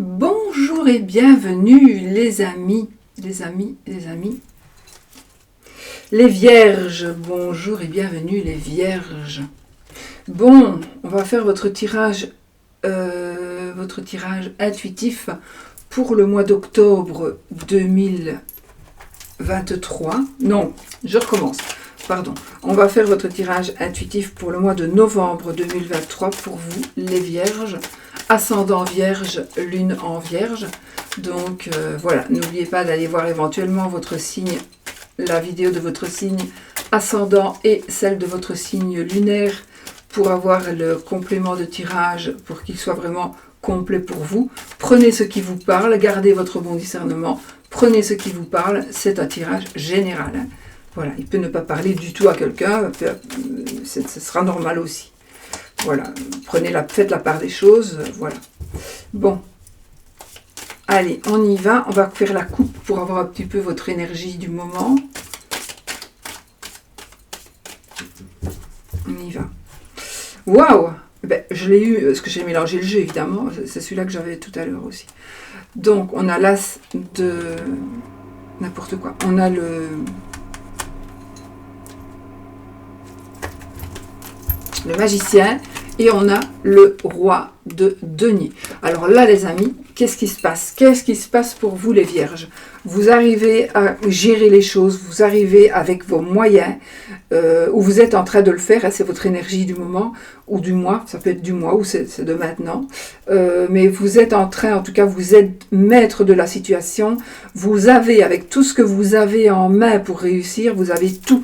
Bonjour et bienvenue les amis, les vierges, bonjour et bienvenue les vierges. Bon, on va faire votre tirage intuitif pour le mois d'octobre 2023. Non, je recommence. Pardon. On va faire votre tirage intuitif pour le mois de novembre 2023 pour vous les vierges. Ascendant vierge, lune en vierge. Donc voilà, n'oubliez pas d'aller voir éventuellement votre signe, la vidéo de votre signe ascendant et celle de votre signe lunaire pour avoir le complément de tirage, pour qu'il soit vraiment complet pour vous. Prenez ce qui vous parle, gardez votre bon discernement, prenez ce qui vous parle, c'est un tirage général. Hein. Voilà, il peut ne pas parler du tout à quelqu'un, ce sera normal aussi. Voilà, faites la part des choses, voilà. Bon, allez, on y va. On va faire la coupe pour avoir un petit peu votre énergie du moment. On y va. Waouh! Ben, je l'ai eu, parce que j'ai mélangé le jeu, évidemment. C'est celui-là que j'avais tout à l'heure aussi. Donc, on a l'as de... n'importe quoi. On a le magicien et on a le roi de denier. Alors là les amis, qu'est-ce qui se passe? Qu'est-ce qui se passe pour vous les vierges? Vous arrivez à gérer les choses, vous arrivez avec vos moyens, ou vous êtes en train de le faire, hein, c'est votre énergie du moment, ou du mois, ça peut être du mois, ou c'est de maintenant, mais vous êtes en train, en tout cas vous êtes maître de la situation, vous avez, avec tout ce que vous avez en main pour réussir, vous avez tout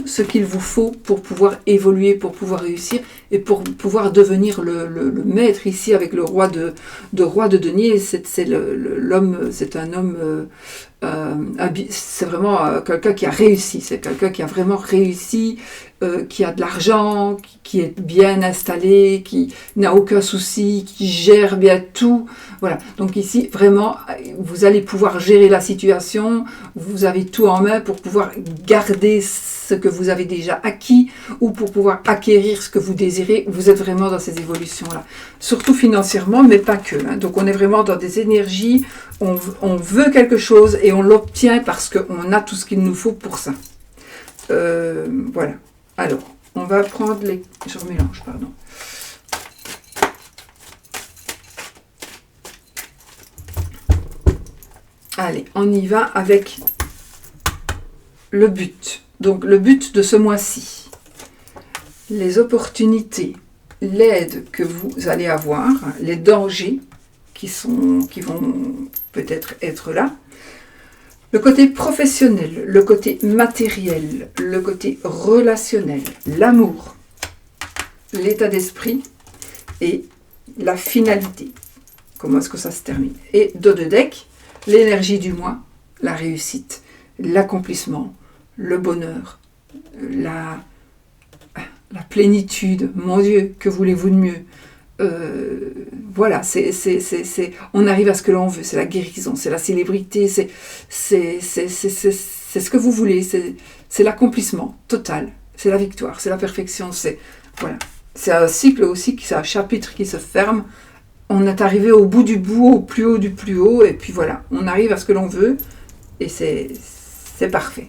ce qu'il vous faut pour pouvoir évoluer, pour pouvoir réussir, et pour pouvoir devenir le maître ici avec le roi de denier. C'est l'homme, c'est un homme, c'est vraiment quelqu'un qui a réussi, c'est quelqu'un qui a vraiment réussi, qui a de l'argent, qui est bien installé, qui n'a aucun souci, qui gère bien tout. Voilà, donc ici vraiment vous allez pouvoir gérer la situation, vous avez tout en main pour pouvoir garder ce que vous avez déjà acquis ou pour pouvoir acquérir ce que vous désirez. Vous êtes vraiment dans ces évolutions-là, surtout financièrement, mais pas que. Hein. Donc on est vraiment dans des énergies, on veut quelque chose et on l'obtient parce qu'on a tout ce qu'il nous faut pour ça. Voilà. Alors, on va prendre les... Je remélange, pardon. Allez, on y va avec le but. Donc, le but de ce mois-ci. Les opportunités, l'aide que vous allez avoir, les dangers qui vont peut-être être là. Le côté professionnel, le côté matériel, le côté relationnel, l'amour, l'état d'esprit et la finalité. Comment est-ce que ça se termine? Et dos de deck, l'énergie du mois, la réussite, l'accomplissement, le bonheur, la plénitude. Mon Dieu, que voulez-vous de mieux? Voilà, on arrive à ce que l'on veut, c'est la guérison, c'est la célébrité, c'est ce que vous voulez, c'est l'accomplissement total, c'est la victoire, c'est la perfection, voilà. C'est un cycle aussi, c'est un chapitre qui se ferme, on est arrivé au bout du bout, au plus haut du plus haut, et puis voilà, on arrive à ce que l'on veut, et c'est parfait.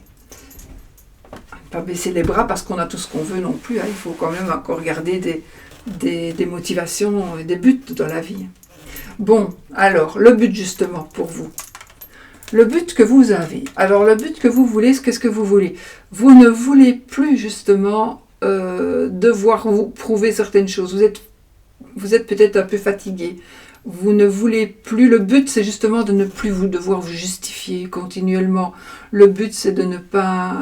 Pas baisser les bras parce qu'on a tout ce qu'on veut non plus, hein, il faut quand même encore garder des motivations et des buts dans la vie. Bon, alors, le but justement pour vous. Le but que vous avez. Alors, le but que vous voulez, qu'est-ce que vous voulez? Vous ne voulez plus justement devoir vous prouver certaines choses. Vous êtes peut-être un peu fatigué. Vous ne voulez plus. Le but, c'est justement de ne plus devoir vous justifier continuellement. Le but, c'est de ne pas...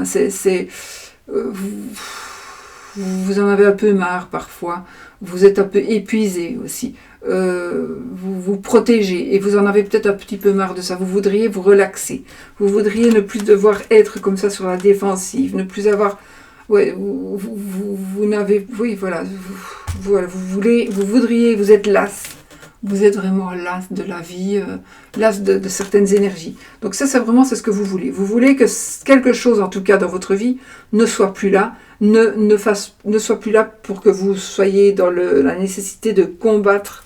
vous en avez un peu marre parfois, vous êtes un peu épuisé aussi, vous vous protégez et vous en avez peut-être un petit peu marre de ça, vous voudriez vous relaxer, vous voudriez ne plus devoir être comme ça sur la défensive, ne plus avoir, ouais, vous n'avez, oui voilà, vous voudriez, vous êtes las. Vous êtes vraiment las de la vie, las de certaines énergies. Donc ça, c'est ce que vous voulez. Vous voulez que quelque chose, en tout cas dans votre vie, ne soit plus là, ne soit plus là pour que vous soyez dans la nécessité de combattre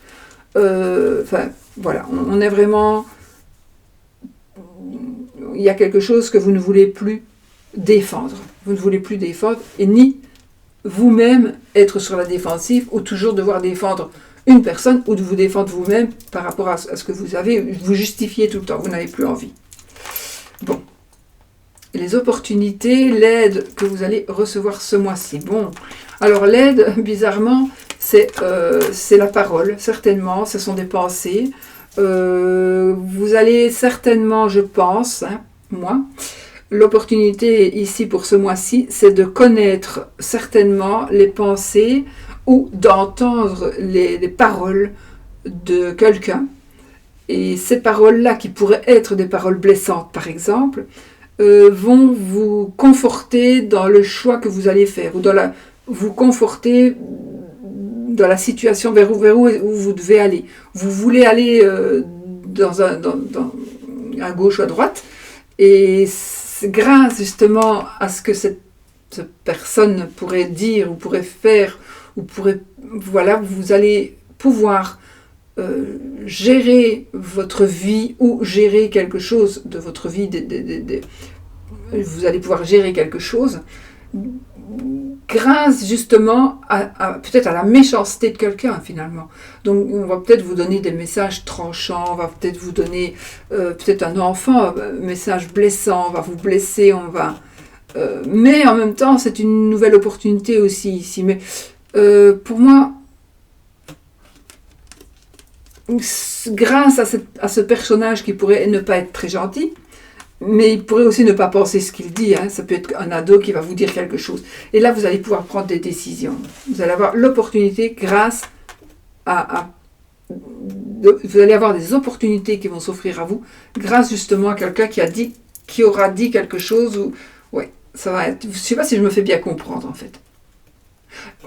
Enfin, voilà, on est vraiment... Il y a quelque chose que vous ne voulez plus défendre. Vous ne voulez plus défendre, et ni vous-même être sur la défensive, ou toujours devoir défendre une personne, ou de vous défendre vous-même par rapport à ce que vous avez, vous justifiez tout le temps, vous n'avez plus envie. Bon. Les opportunités, l'aide que vous allez recevoir ce mois-ci. Bon, alors l'aide, bizarrement, c'est la parole, certainement, ce sont des pensées. Vous allez certainement, je pense, hein, moi, l'opportunité ici pour ce mois-ci, c'est de connaître certainement les pensées ou d'entendre les paroles de quelqu'un. Et ces paroles-là, qui pourraient être des paroles blessantes, par exemple, vont vous conforter dans le choix que vous allez faire, ou vous conforter dans la situation vers où vous devez aller. Vous voulez aller à gauche ou à droite, et grâce justement à ce que cette personne pourrait dire, ou pourrait faire, ou pourrait, voilà, vous allez pouvoir gérer votre vie, ou gérer quelque chose de votre vie, vous allez pouvoir gérer quelque chose grâce justement peut-être à la méchanceté de quelqu'un finalement. Donc on va peut-être vous donner des messages tranchants, on va peut-être vous donner peut-être un enfant, message blessant, on va vous blesser, mais en même temps c'est une nouvelle opportunité aussi ici. Mais pour moi, grâce à ce personnage qui pourrait ne pas être très gentil, mais il pourrait aussi ne pas penser ce qu'il dit, hein. Ça peut être un ado qui va vous dire quelque chose. Et là, vous allez pouvoir prendre des décisions. Vous allez avoir l'opportunité grâce vous allez avoir des opportunités qui vont s'offrir à vous grâce justement à quelqu'un qui aura dit quelque chose. Ouais, ça va être... Je ne sais pas si je me fais bien comprendre en fait.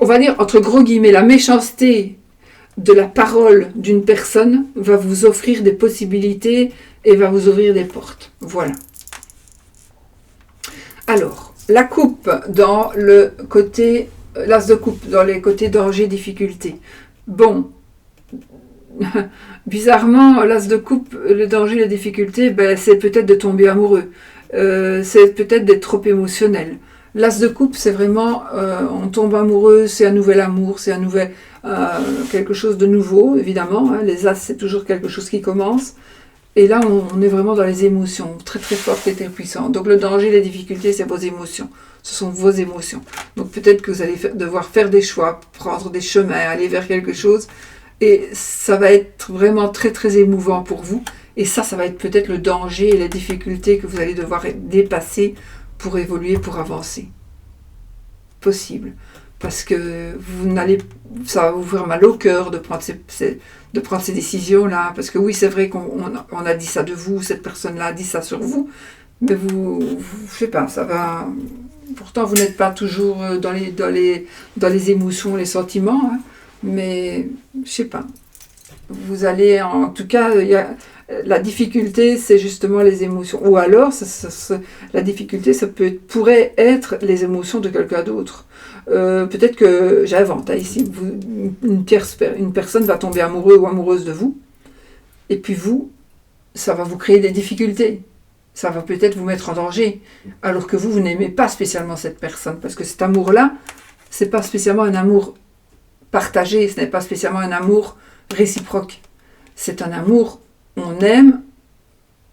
On va dire, entre gros guillemets, la méchanceté de la parole d'une personne va vous offrir des possibilités et va vous ouvrir des portes. Voilà. Alors, la coupe dans le côté, l'as de coupe dans les côtés danger, difficulté. Bon, bizarrement, l'as de coupe, le danger, les difficultés, c'est peut-être de tomber amoureux. C'est peut-être d'être trop émotionnel. L'as de coupe, c'est vraiment, on tombe amoureux, c'est un nouvel amour, c'est quelque chose de nouveau, évidemment. Hein. Les as, c'est toujours quelque chose qui commence. Et là, on est vraiment dans les émotions, très très fortes et très puissantes. Donc le danger, les difficultés, c'est vos émotions. Ce sont vos émotions. Donc peut-être que vous allez devoir faire des choix, prendre des chemins, aller vers quelque chose. Et ça va être vraiment très très émouvant pour vous. Et ça va être peut-être le danger et les difficultés que vous allez devoir dépasser pour évoluer, pour avancer. Possible. Parce que ça va vous faire mal au cœur de prendre ces décisions-là. Parce que oui, c'est vrai qu'on a dit ça de vous, cette personne-là a dit ça sur vous, mais je sais pas, ça va... Pourtant, vous n'êtes pas toujours dans les émotions, les sentiments, hein, mais je sais pas. Vous allez, en tout cas, la difficulté, c'est justement les émotions. Ou alors, la difficulté, pourrait être les émotions de quelqu'un d'autre. Peut-être que j'invente, hein, ici, une personne va tomber amoureux ou amoureuse de vous, et puis ça va vous créer des difficultés. Ça va peut-être vous mettre en danger, alors que vous n'aimez pas spécialement cette personne, parce que cet amour-là, c'est pas spécialement un amour partagé, ce n'est pas spécialement un amour réciproque. C'est un amour, on aime,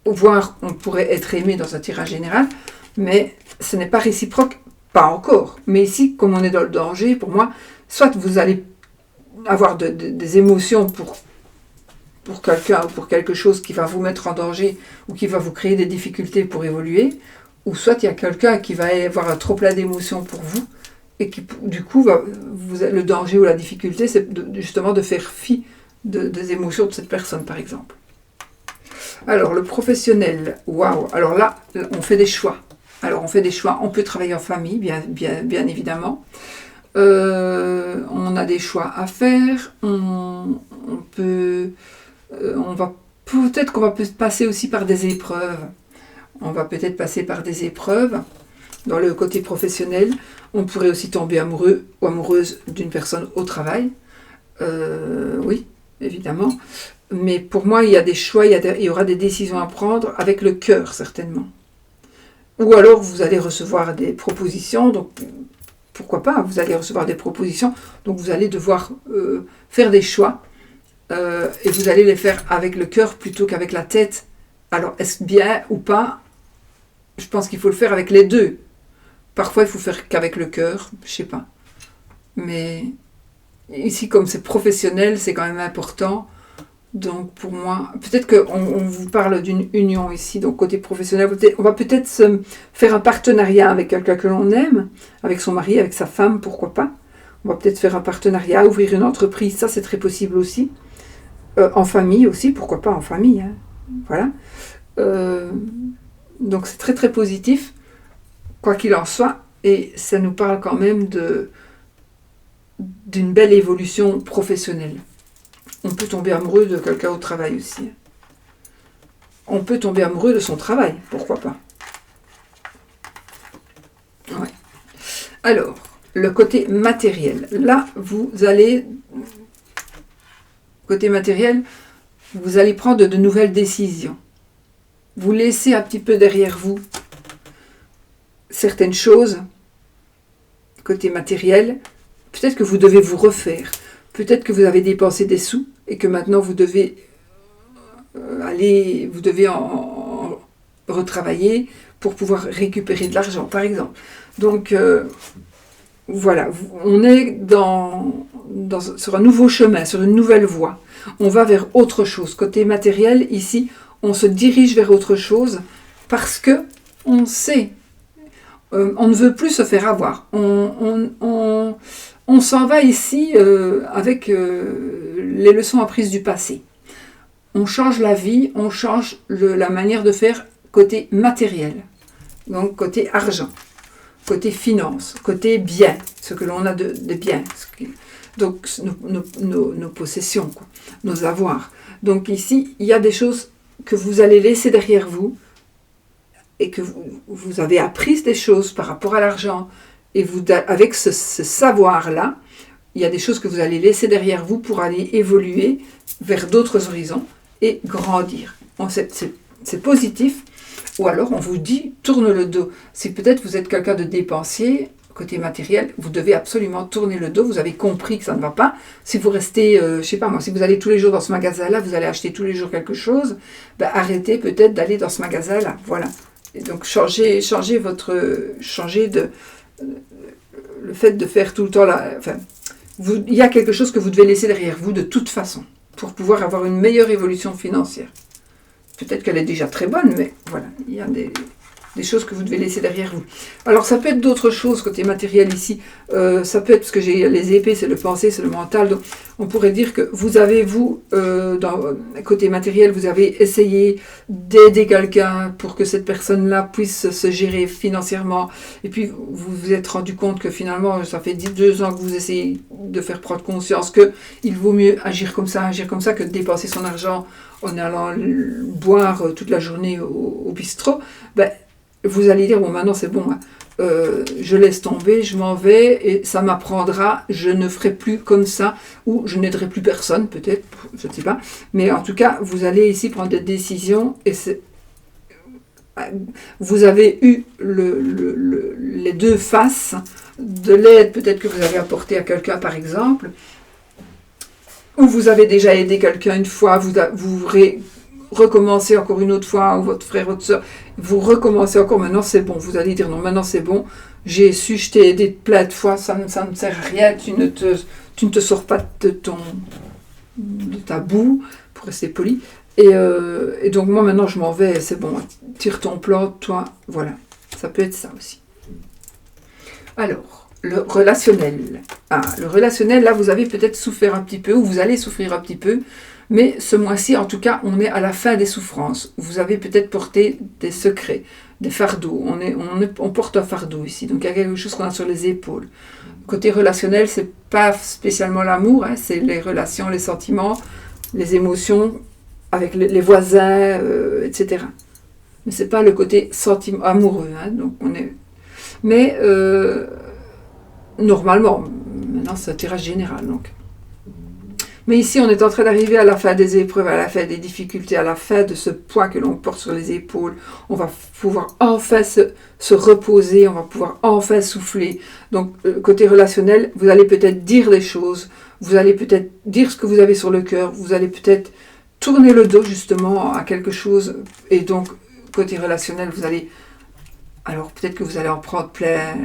voire on pourrait être aimé dans un tirage général, mais ce n'est pas réciproque, pas encore. Mais ici, comme on est dans le danger, pour moi, soit vous allez avoir des émotions pour quelqu'un ou pour quelque chose qui va vous mettre en danger ou qui va vous créer des difficultés pour évoluer, ou soit il y a quelqu'un qui va avoir un trop plein d'émotions pour vous et qui, du coup, le danger ou la difficulté, c'est justement de faire fi des émotions de cette personne, par exemple. Alors, le professionnel, waouh. Alors là, on fait des choix. On peut travailler en famille, bien évidemment. On a des choix à faire. Peut-être qu'on va passer aussi par des épreuves. On va peut-être passer par des épreuves. Dans le côté professionnel, on pourrait aussi tomber amoureux ou amoureuse d'une personne au travail. Oui, évidemment. Mais pour moi, il y a des choix, il y aura des décisions à prendre avec le cœur, certainement. Ou alors, vous allez recevoir des propositions, donc pourquoi pas, vous allez recevoir des propositions, donc vous allez devoir faire des choix, et vous allez les faire avec le cœur plutôt qu'avec la tête. Alors, est-ce bien ou pas? Je pense qu'il faut le faire avec les deux. Parfois, il faut faire qu'avec le cœur, je sais pas. Mais ici, comme c'est professionnel, c'est quand même important. Donc, pour moi, peut-être qu'on vous parle d'une union ici, donc côté professionnel. On va peut-être faire un partenariat avec quelqu'un que l'on aime, avec son mari, avec sa femme, pourquoi pas. On va peut-être faire un partenariat, ouvrir une entreprise, ça c'est très possible aussi. En famille aussi, pourquoi pas en famille. Hein. Voilà. Donc, c'est très très positif, quoi qu'il en soit. Et ça nous parle quand même d'une belle évolution professionnelle. On peut tomber amoureux de quelqu'un au travail aussi. On peut tomber amoureux de son travail, pourquoi pas. Ouais. Alors, le côté matériel. Là, côté matériel, vous allez prendre de nouvelles décisions. Vous laissez un petit peu derrière vous certaines choses, côté matériel. Peut-être que vous devez vous refaire. Peut-être que vous avez dépensé des sous et que maintenant vous devez en retravailler pour pouvoir récupérer de l'argent, par exemple. Donc, voilà, on est sur un nouveau chemin, sur une nouvelle voie. On va vers autre chose. Côté matériel, ici, on se dirige vers autre chose parce que on sait, on ne veut plus se faire avoir. On s'en va ici avec les leçons apprises du passé. On change la vie, on change la manière de faire côté matériel, donc côté argent, côté finance, côté bien, ce que l'on a de bien, donc nos possessions, quoi, nos avoirs. Donc ici, il y a des choses que vous allez laisser derrière vous et que vous avez appris des choses par rapport à l'argent. Et avec ce savoir-là, il y a des choses que vous allez laisser derrière vous pour aller évoluer vers d'autres horizons et grandir. C'est positif. Ou alors on vous dit, tourne le dos. Si peut-être vous êtes quelqu'un de dépensier, côté matériel, vous devez absolument tourner le dos. Vous avez compris que ça ne va pas. Si vous restez, je sais pas moi, si vous allez tous les jours dans ce magasin-là, vous allez acheter tous les jours quelque chose, ben arrêtez peut-être d'aller dans ce magasin-là. Voilà. Et donc changez le fait de faire tout le temps il y a quelque chose que vous devez laisser derrière vous de toute façon pour pouvoir avoir une meilleure évolution financière. Peut-être qu'elle est déjà très bonne, mais voilà, il y a des choses que vous devez laisser derrière vous. Alors ça peut être d'autres choses côté matériel ici. Ça peut être, parce que j'ai les épées, c'est le pensée, c'est le mental. Donc on pourrait dire que vous avez, côté matériel, vous avez essayé d'aider quelqu'un pour que cette personne-là puisse se gérer financièrement. Et puis vous vous êtes rendu compte que finalement, ça fait 2 ans que vous essayez de faire prendre conscience qu'il vaut mieux agir comme ça que de dépenser son argent en allant boire toute la journée au bistrot. Ben, vous allez dire, bon, maintenant c'est bon, je laisse tomber, je m'en vais, et ça m'apprendra, je ne ferai plus comme ça, ou je n'aiderai plus personne, peut-être, je ne sais pas. Mais en tout cas, vous allez ici prendre des décisions, et vous avez eu les deux faces de l'aide, peut-être que vous avez apporté à quelqu'un, par exemple, ou vous avez déjà aidé quelqu'un une fois, vous recommencez encore une autre fois, ou votre frère, votre soeur, vous recommencez encore, maintenant c'est bon, vous allez dire non, maintenant c'est bon, je t'ai aidé plein de fois, ça ne sert à rien, tu ne te sors pas de ta boue, pour rester poli, et donc moi maintenant je m'en vais, c'est bon, tire ton plan, toi, voilà, ça peut être ça aussi. Alors, le relationnel. Le relationnel, là vous avez peut-être souffert un petit peu, ou vous allez souffrir un petit peu, mais ce mois-ci, en tout cas, on est à la fin des souffrances. Vous avez peut-être porté des secrets, des fardeaux. On porte un fardeau ici, donc il y a quelque chose qu'on a sur les épaules. Côté relationnel, c'est pas spécialement l'amour, hein, c'est les relations, les sentiments, les émotions avec les voisins, etc. Mais c'est pas le côté amoureux. Hein, donc mais normalement, maintenant c'est un tirage général, donc. Mais ici, on est en train d'arriver à la fin des épreuves, à la fin des difficultés, à la fin de ce poids que l'on porte sur les épaules. On va pouvoir enfin se reposer, on va pouvoir enfin souffler. Donc, côté relationnel, vous allez peut-être dire des choses, vous allez peut-être dire ce que vous avez sur le cœur, vous allez peut-être tourner le dos justement à quelque chose. Et donc, côté relationnel, vous allez... Alors, peut-être que vous allez en prendre plein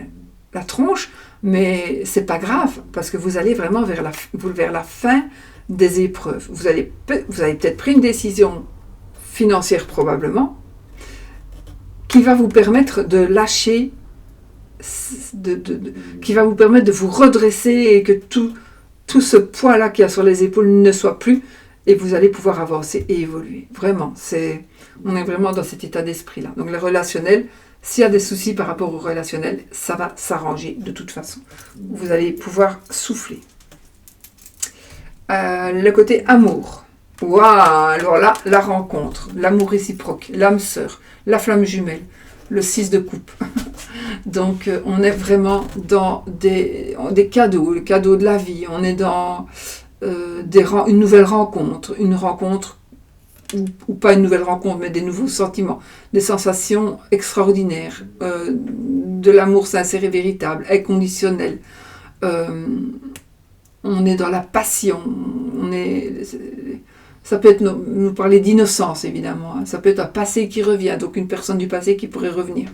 la tronche, mais c'est pas grave, parce que vous allez vraiment vers la fin des épreuves. Vous avez peut-être pris une décision financière probablement, qui va vous permettre de lâcher, qui va vous permettre de vous redresser et que tout ce poids-là qu'il y a sur les épaules ne soit plus, et vous allez pouvoir avancer et évoluer. Vraiment, on est vraiment dans cet état d'esprit-là. Donc le relationnel, s'il y a des soucis par rapport au relationnel, ça va s'arranger de toute façon. Vous allez pouvoir souffler. Le côté amour. Waouh! Alors là, la rencontre, l'amour réciproque, l'âme sœur, la flamme jumelle, le 6 de coupe. Donc, on est vraiment dans des cadeaux, le cadeau de la vie. On est dans une nouvelle rencontre, une rencontre ou pas une nouvelle rencontre, mais des nouveaux sentiments, des sensations extraordinaires, de l'amour sincère et véritable, inconditionnel. On est dans la passion, ça peut être nous parler d'innocence évidemment, hein. Ça peut être un passé qui revient, donc une personne du passé qui pourrait revenir.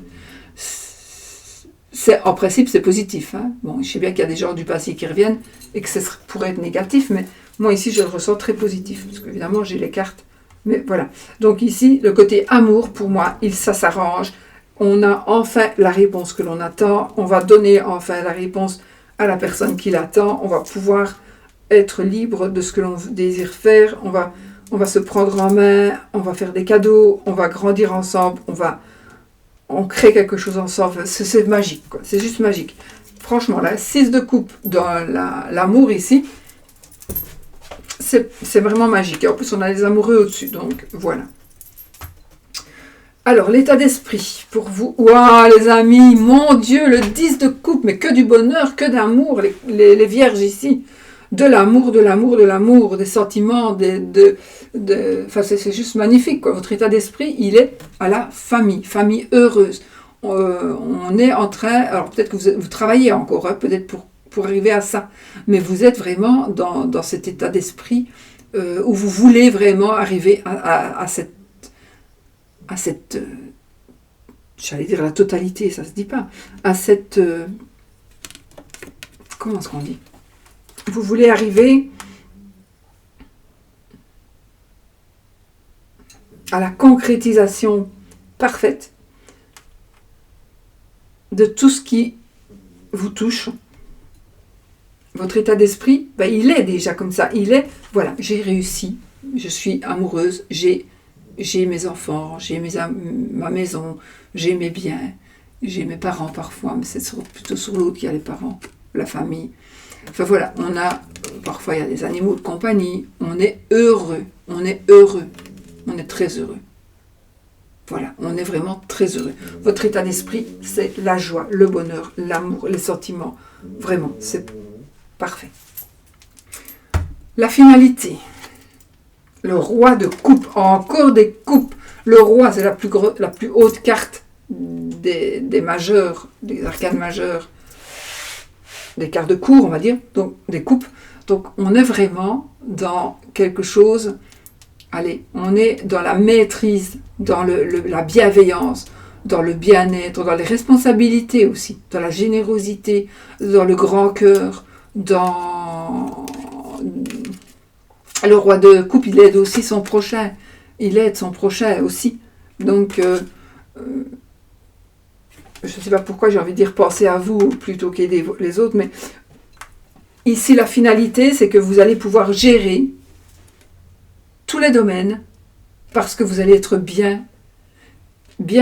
En principe c'est positif, hein. Bon, je sais bien qu'il y a des gens du passé qui reviennent et que ça pourrait être négatif, mais moi ici je le ressens très positif, parce qu'évidemment j'ai les cartes. Mais voilà, donc ici, le côté amour, pour moi, ça s'arrange. On a enfin la réponse que l'on attend. On va donner enfin la réponse à la personne qui l'attend. On va pouvoir être libre de ce que l'on désire faire. On va se prendre en main. On va faire des cadeaux. On va grandir ensemble. On crée quelque chose ensemble. C'est magique, quoi. C'est juste magique. Franchement, là, 6 de coupe dans l'amour ici, c'est vraiment magique. Et en plus, on a les amoureux au-dessus. Donc, voilà. Alors, l'état d'esprit pour vous. Waouh, les amis, mon Dieu, le 10 de coupe, mais que du bonheur, que d'amour. Les vierges ici. De l'amour, de l'amour, de l'amour, des sentiments, enfin, c'est juste magnifique, quoi. Votre état d'esprit, il est à la famille heureuse. On est en train, alors peut-être que vous travaillez encore, hein, peut-être pour arriver à ça, mais vous êtes vraiment dans cet état d'esprit où vous voulez vraiment arriver à cette j'allais dire la totalité, ça se dit pas, à cette comment est-ce qu'on dit, vous voulez arriver à la concrétisation parfaite de tout ce qui vous touche. Votre état d'esprit, il est déjà comme ça. Il est, voilà, j'ai réussi, je suis amoureuse, j'ai mes enfants, j'ai ma maison, j'ai mes biens, j'ai mes parents parfois, mais c'est plutôt sur l'autre qu'il y a les parents, la famille. Enfin voilà, parfois il y a des animaux de compagnie, on est heureux, on est très heureux. Voilà, on est vraiment très heureux. Votre état d'esprit, c'est la joie, le bonheur, l'amour, les sentiments. Vraiment, c'est parfait. La finalité. Le roi de coupe, encore des coupes. Le roi, c'est la plus haute carte des majeurs, des arcanes majeures, des cartes de cour, on va dire, donc des coupes. Donc on est vraiment dans quelque chose, on est dans la maîtrise, dans la bienveillance, dans le bien-être, dans les responsabilités aussi, dans la générosité, dans le grand cœur, dans... Le roi de coupe, il aide aussi son prochain. Il aide son prochain aussi. Donc, je ne sais pas pourquoi j'ai envie de dire pensez à vous plutôt qu'aider les autres, mais ici, la finalité, c'est que vous allez pouvoir gérer tous les domaines parce que vous allez être bien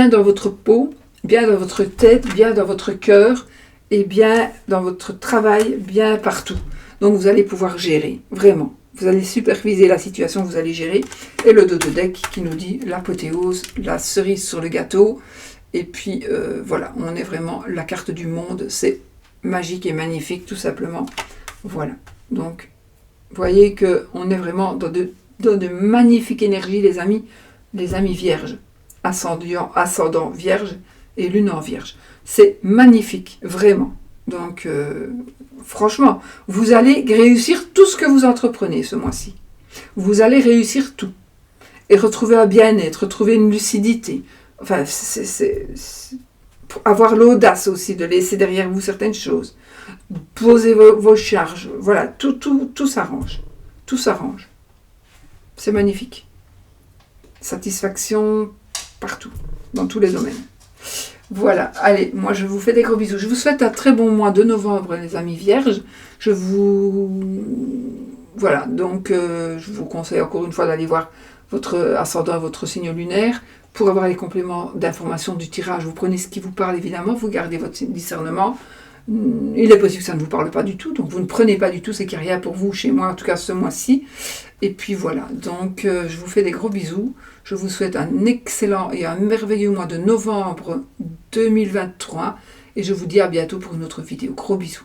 dans votre peau, bien dans votre tête, bien dans votre cœur et bien dans votre travail, bien partout. Donc, vous allez pouvoir gérer, vraiment. Vous allez superviser la situation, vous allez gérer. Et le dos de deck qui nous dit l'apothéose, la cerise sur le gâteau. Et puis, voilà, on est vraiment la carte du monde. C'est magique et magnifique, tout simplement. Voilà. Donc, Vous voyez qu'on est vraiment dans de magnifiques énergies, les amis vierges, ascendant vierge et lune en vierge. C'est magnifique, vraiment. Donc, franchement, vous allez réussir tout ce que vous entreprenez ce mois-ci. Vous allez réussir tout. Et retrouver un bien-être, retrouver une lucidité. Enfin, pour avoir l'audace aussi de laisser derrière vous certaines choses. Poser vos charges. Voilà, tout s'arrange. Tout s'arrange. C'est magnifique. Satisfaction partout, dans tous les domaines. Voilà, allez, moi je vous fais des gros bisous. Je vous souhaite un très bon mois de novembre, les amis vierges. Voilà, donc je vous conseille encore une fois d'aller voir votre ascendant, votre signe lunaire, pour avoir les compléments d'information du tirage. Vous prenez ce qui vous parle, évidemment, vous gardez votre discernement. Il est possible que ça ne vous parle pas du tout, donc vous ne prenez pas du tout, c'est qu'il n'y a rien pour vous, chez moi, en tout cas ce mois-ci. Et puis voilà, donc je vous fais des gros bisous. Je vous souhaite un excellent et un merveilleux mois de novembre 2023. Et je vous dis à bientôt pour une autre vidéo. Gros bisous.